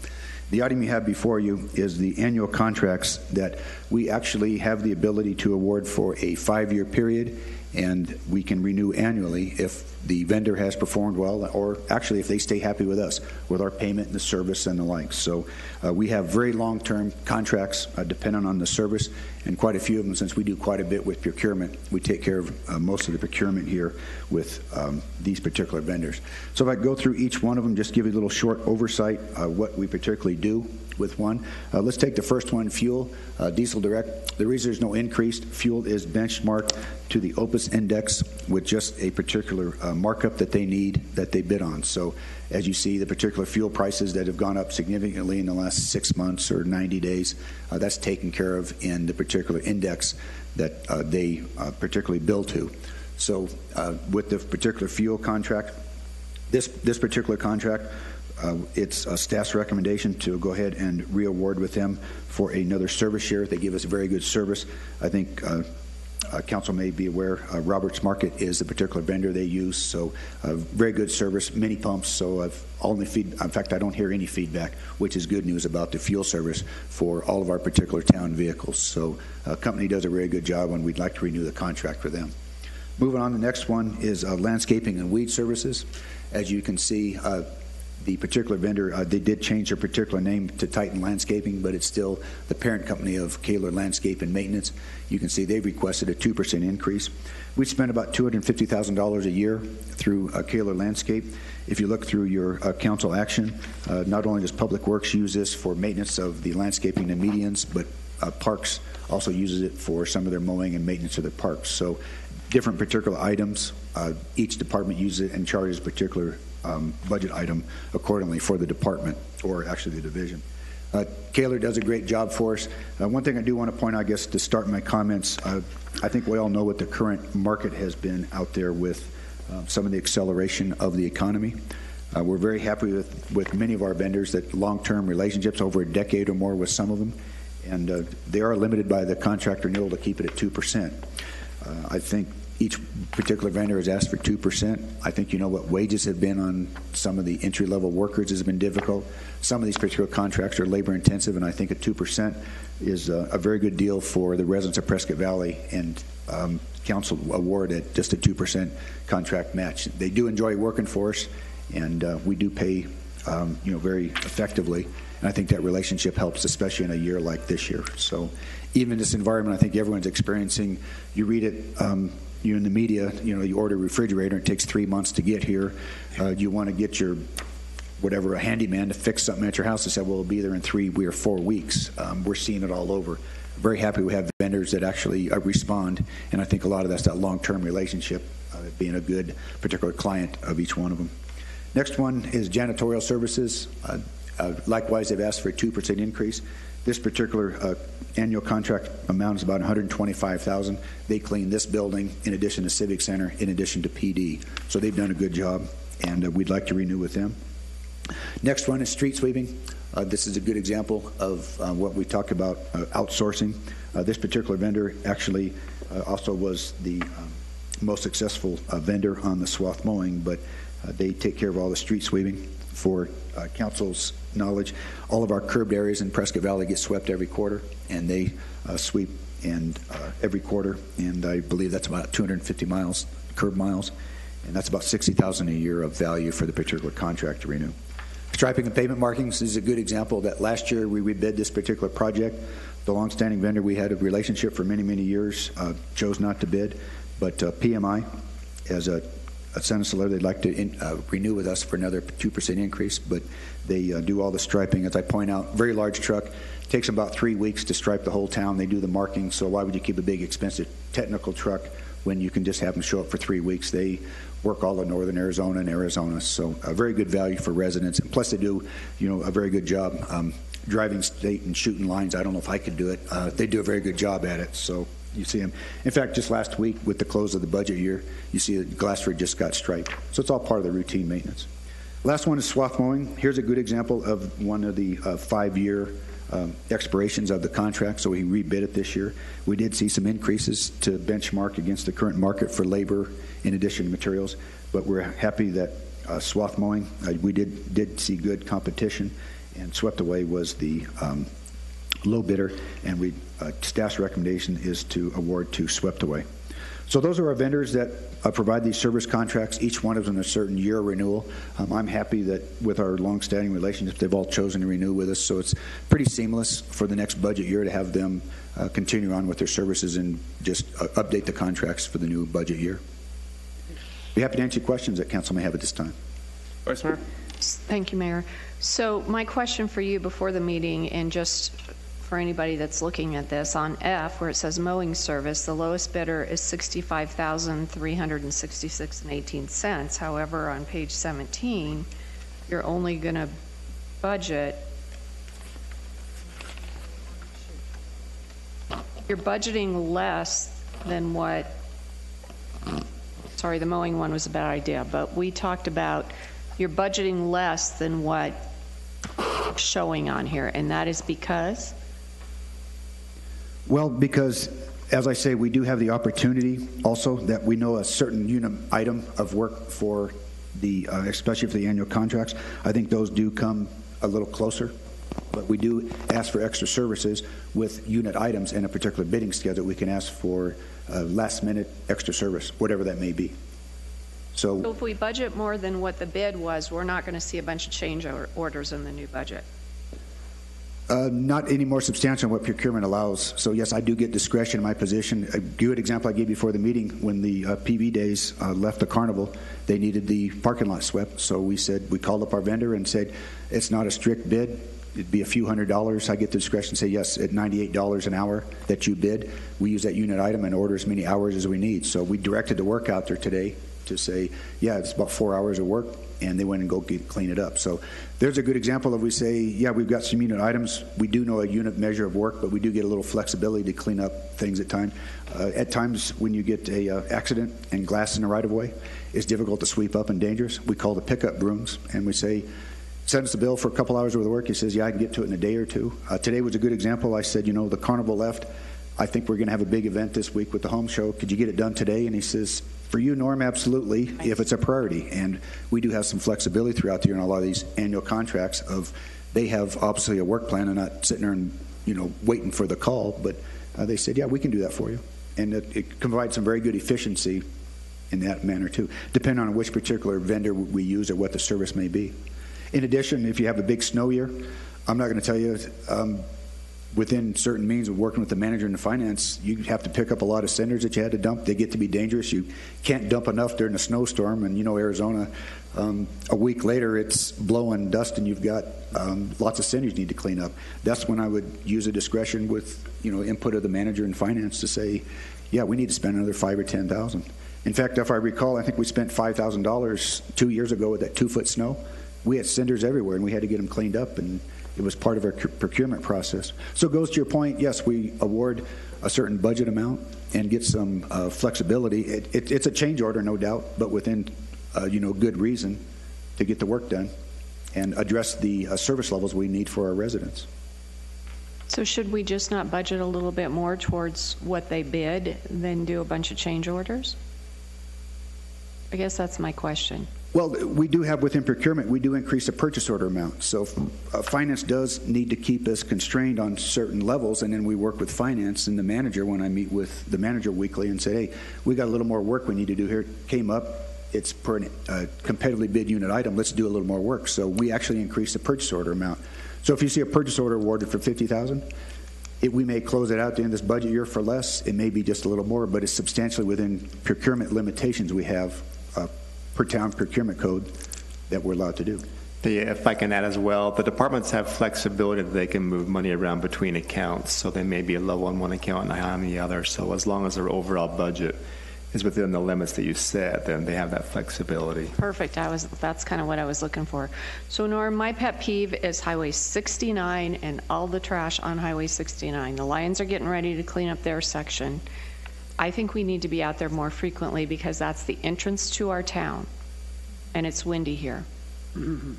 the item you have before you is the annual contracts that we actually have the ability to award for a 5-year period, and we can renew annually if the vendor has performed well, or actually if they stay happy with us, with our payment and the service and the like. So we have very long-term contracts dependent on the service, and quite a few of them, since we do quite a bit with procurement, we take care of most of the procurement here with these particular vendors. So if I go through each one of them, just give you a little short oversight what we particularly do with one. Let's take the first one, fuel. Diesel Direct. The reason there's no increase, fuel is benchmarked to the OPIS index with just a particular markup that they need, that they bid on. So as you see, the particular fuel prices that have gone up significantly in the last 6 months or 90 days, that's taken care of in the particular index that they particularly bill to. So with the particular fuel contract, this particular contract, it's a staff's recommendation to go ahead and re-award with them for another service share. They give us a very good service. I think Council may be aware, Roberts Market is the particular vendor they use, so very good service, mini pumps. So in fact, I don't hear any feedback, which is good news about the fuel service for all of our particular town vehicles. So company does a very good job, and we'd like to renew the contract for them. Moving on, the next one is landscaping and weed services. As you can see, the particular vendor, they did change their particular name to Titan Landscaping, but it's still the parent company of Kaler Landscape and Maintenance. You can see they've requested a 2% increase. We spend about $250,000 a year through Kaler Landscape. If you look through your council action, not only does Public Works use this for maintenance of the landscaping and medians, but Parks also uses it for some of their mowing and maintenance of their parks. So different particular items, each department uses it and charges particular budget item accordingly for the department, or actually the division. Kaler does a great job for us. One thing I do want to point out, I guess, to start my comments, I think we all know what the current market has been out there with some of the acceleration of the economy. We're very happy with many of our vendors, that long-term relationships over a decade or more with some of them, and they are limited by the contract renewal to keep it at 2%. I think each particular vendor has asked for 2%. I think you know what wages have been on some of the entry-level workers has been difficult. Some of these particular contracts are labor-intensive, and I think a 2% is a very good deal for the residents of Prescott Valley, and council award at just a 2% contract match. They do enjoy working for us, and we do pay very effectively, and I think that relationship helps, especially in a year like this year. So even in this environment, I think everyone's experiencing, you read it, you in the media, you order a refrigerator, it takes 3 months to get here. You want to get your, a handyman to fix something at your house. They said, well, it'll be there in 3 or 4 weeks. We're seeing it all over. Very happy we have vendors that actually respond, and I think a lot of that's that long-term relationship, being a good particular client of each one of them. Next one is janitorial services. Likewise, they've asked for a 2% increase. This particular annual contract amount is about $125,000. They clean this building in addition to Civic Center, in addition to PD. So they've done a good job, and we'd like to renew with them. Next one is street sweeping. This is a good example of what we talked about outsourcing. This particular vendor actually also was the most successful vendor on the swath mowing, but they take care of all the street sweeping. For council's knowledge, all of our curbed areas in Prescott Valley get swept every quarter, and they sweep every quarter, and I believe that's about 250 miles, curb miles, and that's about $60,000 a year of value for the particular contract to renew. Striping and pavement markings is a good example that last year we rebid this particular project. The longstanding vendor we had a relationship for many, many years chose not to bid, but PMI, as a sentence letter, they'd like to renew with us for another 2% increase, but they do all the striping. As I point out, very large truck. Takes them about 3 weeks to stripe the whole town. They do the marking, so why would you keep a big, expensive technical truck when you can just have them show up for 3 weeks? They work all of northern Arizona and Arizona, so a very good value for residents. And plus, they do, a very good job driving state and shooting lines. I don't know if I could do it. They do a very good job at it, so you see them. In fact, just last week with the close of the budget year, you see that Glassford just got striped. So it's all part of the routine maintenance. Last one is swath mowing. Here's a good example of one of the 5-year expirations of the contract, so we rebid it this year. We did see some increases to benchmark against the current market for labor in addition to materials, but we're happy that swath mowing, we did see good competition, and Swept Away was the low bidder, and staff's recommendation is to award to Swept Away. So those are our vendors that provide these service contracts. Each one of them a certain year renewal. I'm happy that with our long-standing relationship, they've all chosen to renew with us, so it's pretty seamless for the next budget year to have them continue on with their services and just update the contracts for the new budget year. Be happy to answer questions that council may have at this time. Vice Mayor? Thank you, Mayor. So my question for you before the meeting, and just for anybody that's looking at this, on F, where it says mowing service, the lowest bidder is $65,366.18. However, on page 17, you're only going to budget, you're budgeting less than what, sorry, the mowing one was a bad idea, but we talked about you're budgeting less than what showing on here, and that is because? Well, because, as I say, we do have the opportunity also that we know a certain unit item of work for the, especially for the annual contracts. I think those do come a little closer, but we do ask for extra services with unit items in a particular bidding schedule. We can ask for last-minute extra service, whatever that may be. So if we budget more than what the bid was, we're not going to see a bunch of change orders in the new budget. Not any more substantial than what procurement allows. So yes, I do get discretion in my position. A good example I gave before the meeting, when the PV days left the carnival, they needed the parking lot swept. So we called up our vendor and said, it's not a strict bid. It'd be a few $100s. I get the discretion to say, yes, at $98 an hour that you bid, we use that unit item and order as many hours as we need. So we directed the work out there today to say, yeah, it's about 4 hours of work, and they went and clean it up. So there's a good example of, we say, yeah, we've got some unit items. We do know a unit measure of work, but we do get a little flexibility to clean up things at times. At times when you get a accident and glass in the right-of-way, it's difficult to sweep up and dangerous. We call the pickup brooms, and we say, send us the bill for a couple hours worth of work. He says, yeah, I can get to it in a day or two. Today was a good example. I said, the carnival left. I think we're going to have a big event this week with the home show. Could you get it done today? And he says, for you, Norm, absolutely, if it's a priority. And we do have some flexibility throughout the year in a lot of these annual contracts of, they have obviously a work plan and not sitting there and, waiting for the call. But they said, yeah, we can do that for you. And it provides some very good efficiency in that manner, too, depending on which particular vendor we use or what the service may be. In addition, if you have a big snow year, I'm not going to tell you, within certain means of working with the manager and the finance, you have to pick up a lot of cinders that you had to dump. They get to be dangerous. You can't dump enough during a snowstorm, and Arizona, a week later it's blowing dust and you've got lots of cinders you need to clean up. That's when I would use a discretion with input of the manager and finance to say, yeah, we need to spend another $5,000 or $10,000. In fact, if I recall, I think we spent $5,000 2 years ago with that 2-foot snow. We had cinders everywhere, and we had to get them cleaned up, and it was part of our procurement process. So it goes to your point, yes, we award a certain budget amount and get some flexibility. It's a change order, no doubt, but within good reason to get the work done. and address the service levels we need for our residents. So should we just not budget a little bit more towards what they bid than do a bunch of change orders? I guess that's my question. Well, we do have within procurement, we do increase the purchase order amount. So finance does need to keep us constrained on certain levels, and then we work with finance and the manager when I meet with the manager weekly and say, hey, we got a little more work we need to do here. It came up, it's per competitively bid unit item, let's do a little more work. So we actually increase the purchase order amount. So if you see a purchase order awarded for $50,000, we may close it out at the end of this budget year for less. It may be just a little more, but it's substantially within procurement limitations we have per town procurement code that we're allowed to do. If I can add as well, the departments have flexibility that they can move money around between accounts, so they may be low on one account and high on the other. So as long as their overall budget is within the limits that you set, then they have that flexibility. Perfect. That's kind of what I was looking for. So Norm, my pet peeve is Highway 69 and all the trash on Highway 69. The Lions are getting ready to clean up their section. I think we need to be out there more frequently because that's the entrance to our town, and it's windy here. Well,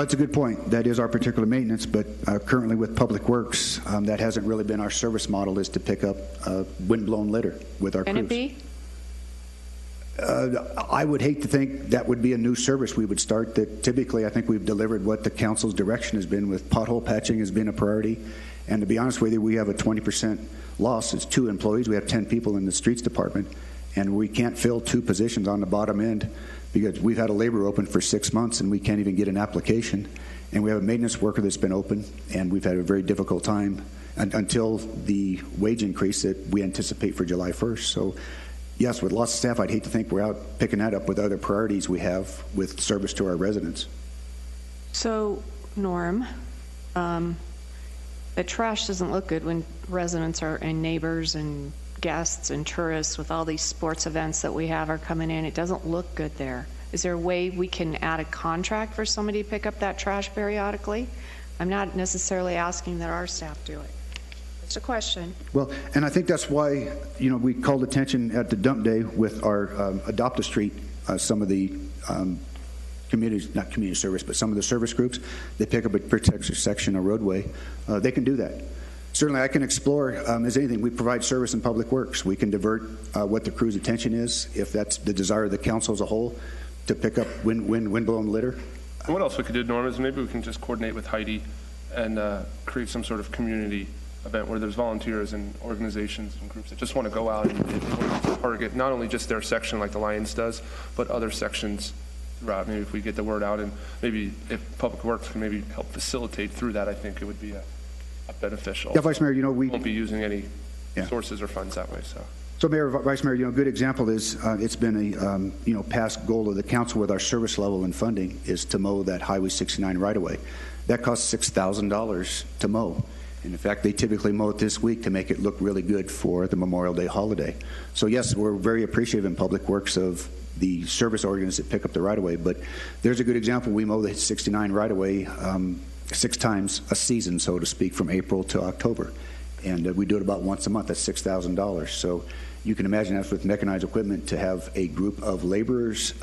that's a good point. That is our particular maintenance, but currently with Public Works, that hasn't really been our service model, is to pick up windblown litter with our crews. Can it be? I would hate to think that would be a new service we would start. That typically, I think we've delivered what the council's direction has been with pothole patching has been a priority. And to be honest with you, we have a 20% loss. It's 2 employees. We have 10 people in the streets department, and we can't fill 2 positions on the bottom end because we've had a labor open for 6 months and we can't even get an application. And we have a maintenance worker that's been open, and we've had a very difficult time until the wage increase that we anticipate for July 1st. So yes, with lots of staff, I'd hate to think we're out picking that up with other priorities we have with service to our residents. So, Norm, the trash doesn't look good when residents are and neighbors and guests and tourists with all these sports events that we have are coming in. It doesn't look good there. Is there a way we can add a contract for somebody to pick up that trash periodically? I'm not necessarily asking that our staff do it. It's a question. Well, and I think that's why, we called attention at the dump day with our Adopt a Street, some of the not community service, but some of the service groups, they pick up a protected section of roadway. They can do that. Certainly, I can explore, as anything, we provide service in Public Works. We can divert what the crew's attention is, if that's the desire of the council as a whole, to pick up windblown litter. And what else we could do, Norm, is maybe we can just coordinate with Heidi and create some sort of community event where there's volunteers and organizations and groups that just want to go out and target not only just their section like the Lions does, but other sections throughout. Maybe if we get the word out, and maybe if Public Works can maybe help facilitate through that, I think it would be a beneficial. Yeah, Vice Mayor, we won't be using any sources or funds that way. So Mayor, Vice Mayor, a good example is it's been a past goal of the council with our service level and funding is to mow that Highway 69 right away. That costs $6,000 to mow. And in fact, they typically mow it this week to make it look really good for the Memorial Day holiday. So yes, we're very appreciative in Public Works of the service organs that pick up the right-of-way. But there's a good example. We mow the 69 right-of-way 6 times a season, so to speak, from April to October. And we do it about once a month. That's $6,000. So you can imagine that's with mechanized equipment to have a group of laborers.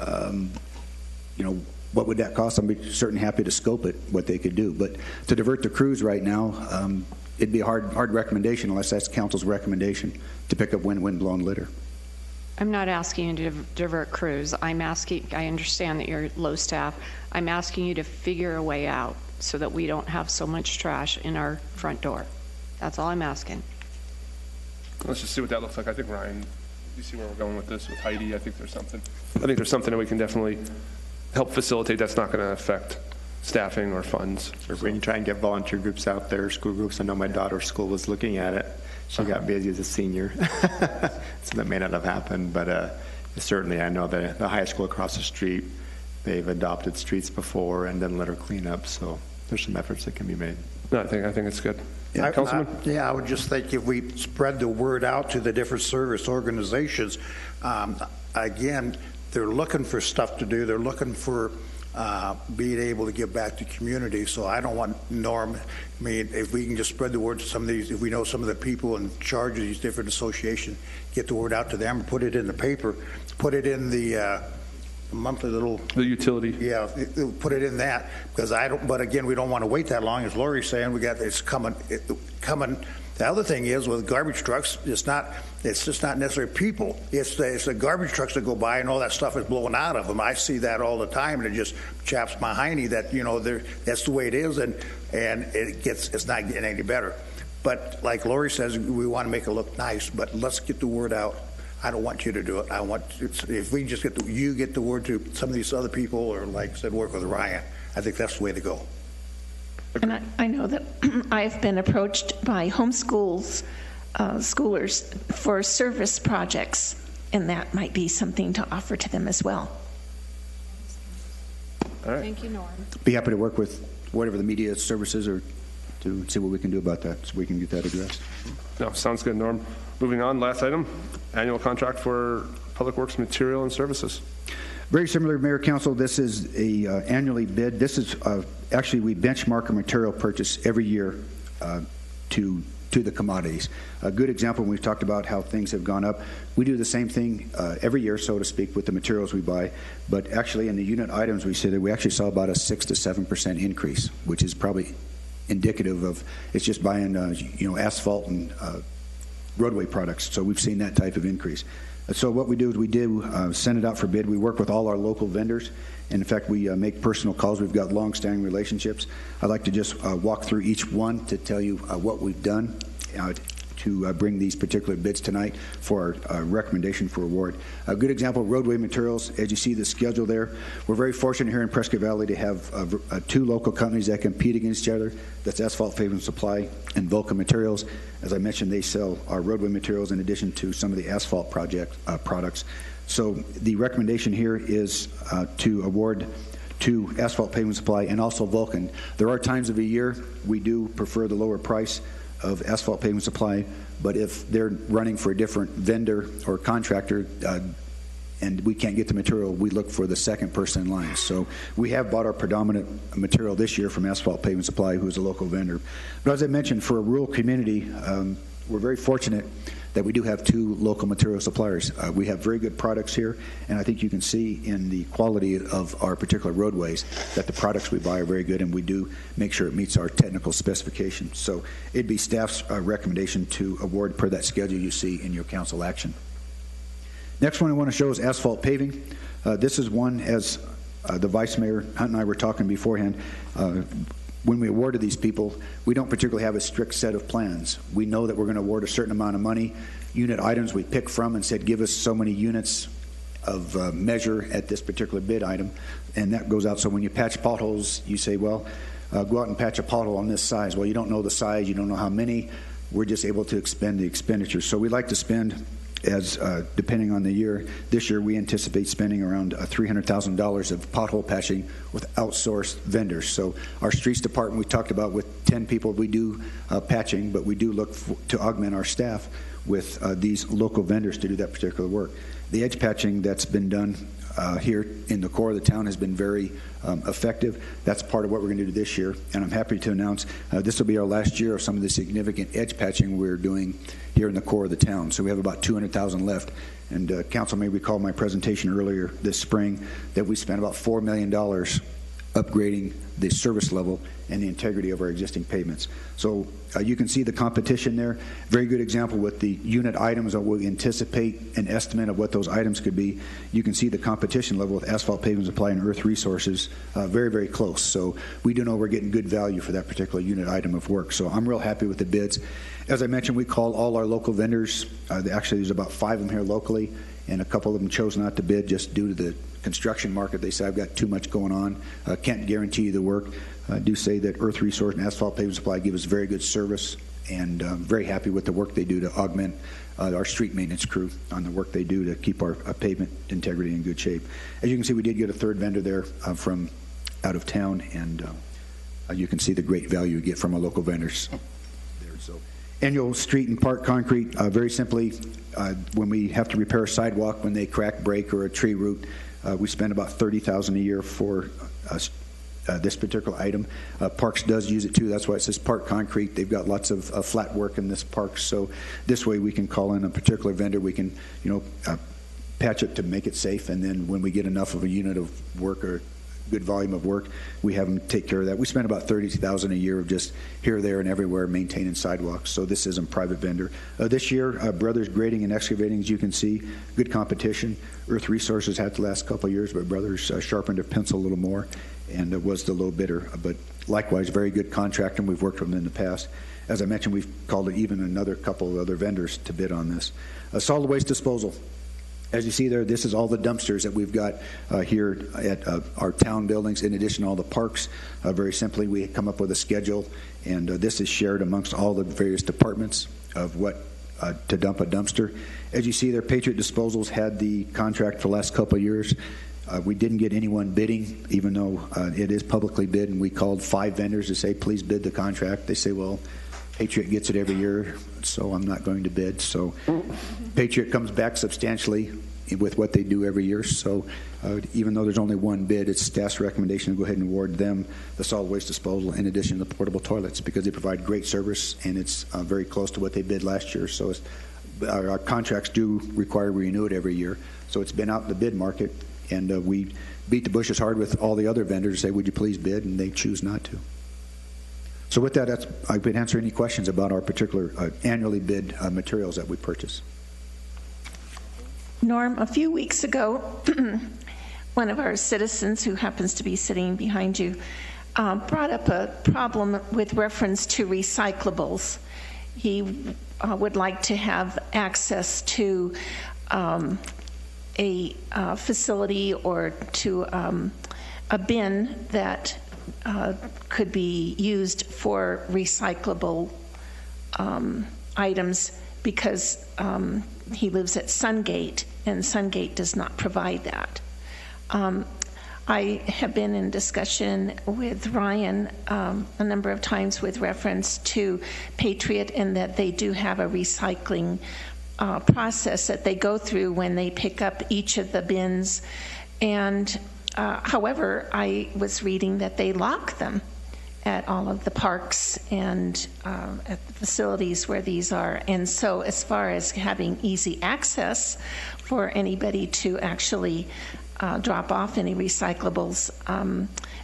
What would that cost? I'm certainly happy to scope it, what they could do. But to divert the crews right now, it'd be a hard recommendation unless that's council's recommendation to pick up windblown litter. I'm not asking you to divert crews. I'm asking, I understand that you're low staff. I'm asking you to figure a way out so that we don't have so much trash in our front door. That's all I'm asking. Let's just see what that looks like. I think, Ryan, you see where we're going with this with Heidi. I think there's something that we can definitely help facilitate. That's not going to affect staffing or funds. Or we can try and get volunteer groups out there, school groups. I know my daughter's school was looking at it. She got busy as a senior, so that may not have happened. But certainly, I know that the high school across the street, they've adopted streets before and done litter cleanup. So there's some efforts that can be made. No, I think it's good. Yeah, Councilman? I would just think if we spread the word out to the different service organizations, again, they're looking for stuff to do. They're looking for being able to give back to community. So I don't want Norm. I mean, if we can just spread the word to some of these, if we know some of the people in charge of these different associations, get the word out to them, put it in the paper, put it in the monthly little, The utility. yeah, put it in that, because but again, we don't want to wait that long, as Lori's saying, it's coming. The other thing is, with garbage trucks, it's just not necessarily people. It's the garbage trucks that go by and all that stuff is blowing out of them. I see that all the time, and it just chaps my hiney that, that's the way it is, and it's not getting any better. But like Lori says, we want to make it look nice, but let's get the word out. I don't want you to do it. If we just get the word to some of these other people, or like I said, work with Ryan, I think that's the way to go. And I know that I've been approached by schoolers for service projects, and that might be something to offer to them as well. All right. Thank you, Norm. Be happy to work with whatever the media services are to see what we can do about that, so we can get that addressed. No, sounds good, Norm. Moving on, last item, annual contract for Public Works material and services. Very similar, Mayor Council. This is a annually bid. This is actually, we benchmark our material purchase every year to the commodities. A good example, when we've talked about how things have gone up, we do the same thing every year, so to speak, with the materials we buy. But actually, in the unit items, we say that we actually saw about a 6 to 7% increase, which is probably indicative of it's just buying asphalt and roadway products. So we've seen that type of increase. So what we do is we send it out for bid. We work with all our local vendors. And in fact, we make personal calls. We've got long-standing relationships. I'd like to just walk through each one to tell you what we've done to bring these particular bids tonight for our recommendation for award. A good example, roadway materials. As you see the schedule there, we're very fortunate here in Prescott Valley to have 2 local companies that compete against each other. That's Asphalt Pavement Supply and Vulcan Materials. As I mentioned, they sell our roadway materials in addition to some of the asphalt products. So the recommendation here is to award to Asphalt Pavement Supply and also Vulcan. There are times of the year we do prefer the lower price of Asphalt Pavement Supply, but if they're running for a different vendor or contractor and we can't get the material, we look for the second person in line. So we have bought our predominant material this year from Asphalt Pavement Supply, who is a local vendor. But as I mentioned, for a rural community, we're very fortunate that we do have 2 local material suppliers. We have very good products here, and I think you can see in the quality of our particular roadways that the products we buy are very good, and we do make sure it meets our technical specifications. So it'd be staff's recommendation to award per that schedule you see in your council action. Next one I want to show is asphalt paving. This is one, as the Vice Mayor Hunt and I were talking beforehand, when we awarded these people, we don't particularly have a strict set of plans. We know that we're going to award a certain amount of money. Unit items we pick from and said, give us so many units of measure at this particular bid item, and that goes out. So when you patch potholes, you say, well, go out and patch a pothole on this size. Well, you don't know the size, you don't know how many. We're just able to expend the expenditure. So we like to spend, as depending on the year. This year we anticipate spending around $300,000 of pothole patching with outsourced vendors. So our streets department, we talked about with 10 people, we do patching, but we do look to augment our staff with these local vendors to do that particular work. The edge patching that's been done here in the core of the town has been very effective. That's part of what we're going to do this year, and I'm happy to announce this will be our last year of some of the significant edge patching we're doing here in the core of the town. So we have about $200,000 left, and council may recall my presentation earlier this spring that we spent about $4 million upgrading the service level and the integrity of our existing pavements. So you can see the competition there. Very good example with the unit items that we anticipate an estimate of what those items could be. You can see the competition level with Asphalt Pavement Supply and Earth Resources very, very close. So we do know we're getting good value for that particular unit item of work. So I'm real happy with the bids. As I mentioned, we called all our local vendors. Actually, there's about 5 of them here locally, and a couple of them chose not to bid just due to the construction market. They said, I've got too much going on. Can't guarantee you the work. I do say that Earth Resource and Asphalt Pavement Supply give us very good service, and very happy with the work they do to augment our street maintenance crew on the work they do to keep our pavement integrity in good shape. As you can see, we did get a third vendor there from out of town, and you can see the great value you get from our local vendors there. So, annual street and park concrete, very simply, when we have to repair a sidewalk, when they crack, break, or a tree root, we spend about $30,000 a year for this particular item. Parks does use it too. That's why it says park concrete. They've got lots of flat work in this park. So this way we can call in a particular vendor. We can, patch it to make it safe, and then when we get enough of a unit of work or good volume of work, we have them take care of that. We spend about $30,000 a year of just here, there, and everywhere maintaining sidewalks. So this isn't private vendor. This year, Brothers Grading and Excavating, as you can see, good competition. Earth Resources had the last couple of years, but Brothers sharpened their pencil a little more and was the low bidder. But likewise, very good contractor, and we've worked with them in the past. As I mentioned, we've called it even another couple of other vendors to bid on this. Solid waste disposal. As you see there, this is all the dumpsters that we've got here at our town buildings, in addition to all the parks. Very simply, we come up with a schedule, and this is shared amongst all the various departments of what to dump a dumpster. As you see there, Patriot Disposals had the contract for the last couple of years. We didn't get anyone bidding, even though it is publicly bid, and we called 5 vendors to say, please bid the contract. They say, well, Patriot gets it every year, so I'm not going to bid. So Patriot comes back substantially with what they do every year. So even though there's only one bid, it's staff's recommendation to go ahead and award them the solid waste disposal in addition to the portable toilets, because they provide great service, and it's very close to what they bid last year. So our contracts do require we renew it every year. So it's been out in the bid market, and we beat the bushes hard with all the other vendors, say, would you please bid, and they choose not to. So with that, I could answer any questions about our particular annually bid materials that we purchase. Norm, a few weeks ago, one of our citizens who happens to be sitting behind you brought up a problem with reference to recyclables. He would like to have access to a facility or to a bin that could be used for recyclable items, because he lives at Sungate, and Sungate does not provide that. I have been in discussion with Ryan a number of times with reference to Patriot, and that they do have a recycling process that they go through when they pick up each of the bins. And however, I was reading that they lock them at all of the parks and at the facilities where these are. And so as far as having easy access for anybody to actually drop off any recyclables,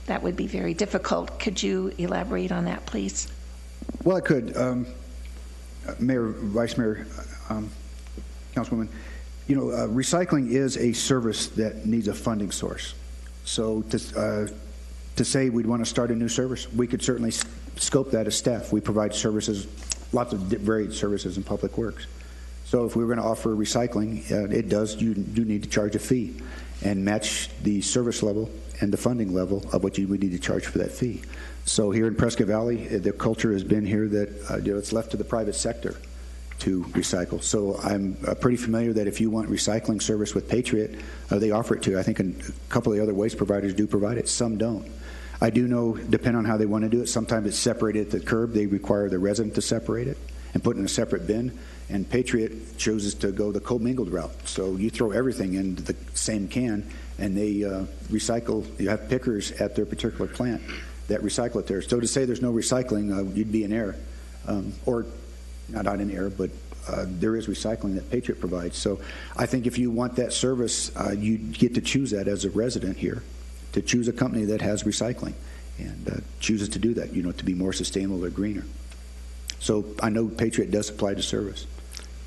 that would be very difficult. Could you elaborate on that, please? Well, I could. Mayor, Vice Mayor, Councilwoman, recycling is a service that needs a funding source. So to say we'd want to start a new service, we could certainly scope that as staff. We provide services, lots of varied services in Public Works. So if we were going to offer recycling, you do need to charge a fee and match the service level and the funding level of what you would need to charge for that fee. So here in Prescott Valley, the culture has been here that it's left to the private sector to recycle. So I'm pretty familiar that if you want recycling service with Patriot, they offer it to you. I think a couple of the other waste providers do provide it. Some don't. I do know, depending on how they want to do it, sometimes it's separated at the curb. They require the resident to separate it and put it in a separate bin. And Patriot chooses to go the commingled route. So you throw everything into the same can, and they recycle. You have pickers at their particular plant that recycle it there. So to say there's no recycling, you'd be in error. Or not in error, but there is recycling that Patriot provides. So I think if you want that service, you get to choose that as a resident here, to choose a company that has recycling and chooses to do that, to be more sustainable or greener. So I know Patriot does supply the service.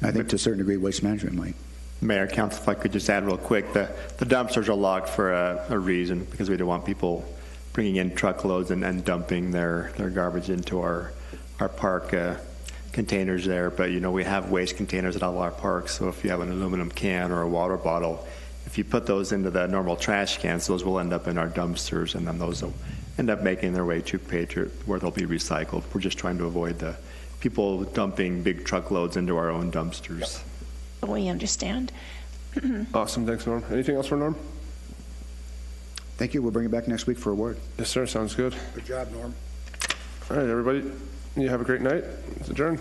I think to a certain degree Waste Management might. Mayor, Council, if I could just add real quick, the dumpsters are locked for a reason, because we don't want people bringing in truckloads and dumping their garbage into our park containers there. But we have waste containers at all our parks, so if you have an aluminum can or a water bottle, if you put those into the normal trash cans, those will end up in our dumpsters, and then those will end up making their way to Patriot, where they'll be recycled. We're just trying to avoid the people dumping big truckloads into our own dumpsters. Yep. We understand. Awesome. Thanks, Norm. Anything else for Norm? Thank you. We'll bring it back next week for a award. Yes, sir. Sounds good. Good job, Norm. All right, everybody. You have a great night. It's adjourned.